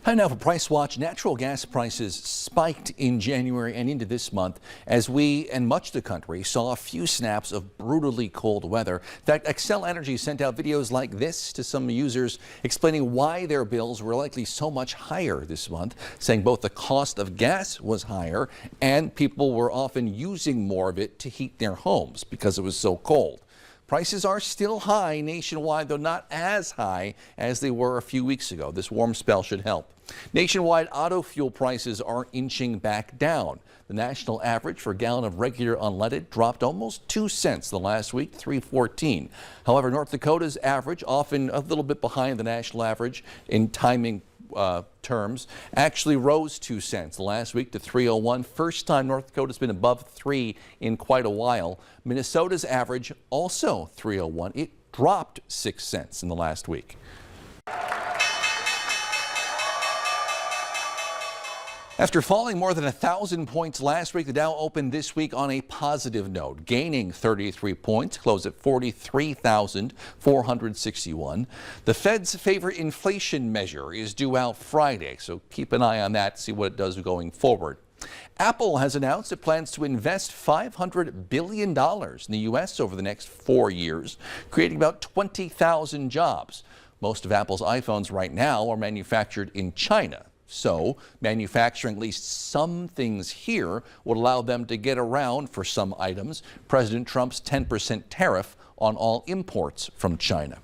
Hi now for PriceWatch. Natural gas prices spiked in January and into this month as we and much of the country saw a few snaps of brutally cold weather. In fact, Xcel Energy sent out videos like this to some users explaining why their bills were likely so much higher this month, saying both the cost of gas was higher and people were often using more of it to heat their homes because it was so cold. Prices are still high nationwide, though not as high as they were a few weeks ago. This warm spell should help. Nationwide auto fuel prices are inching back down. The national average for a gallon of regular unleaded dropped almost 2 cents the last week, $3.14. However, North Dakota's average, often a little bit behind the national average in timing terms, actually rose 2 cents last week to $3.01. First time North Dakota's been above 3 in quite a while. Minnesota's average also $3.01. It dropped 6 cents in the last week. After falling more than 1,000 points last week, the Dow opened this week on a positive note, gaining 33 points, closed at 43,461. The Fed's favorite inflation measure is due out Friday, so keep an eye on that, see what it does going forward. Apple has announced it plans to invest $500 billion in the U.S. over the next 4 years, creating about 20,000 jobs. Most of Apple's iPhones right now are manufactured in China. So manufacturing at least some things here would allow them to get around, for some items, President Trump's 10% tariff on all imports from China.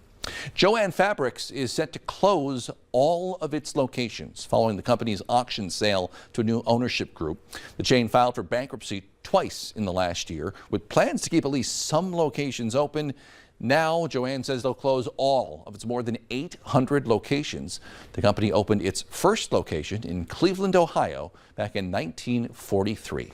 Jo-Ann Fabrics is set to close all of its locations following the company's auction sale to a new ownership group. The chain filed for bankruptcy twice in the last year, with plans to keep at least some locations open. Now, Jo-Ann says they'll close all of its more than 800 locations. The company opened its first location in Cleveland, Ohio, back in 1943.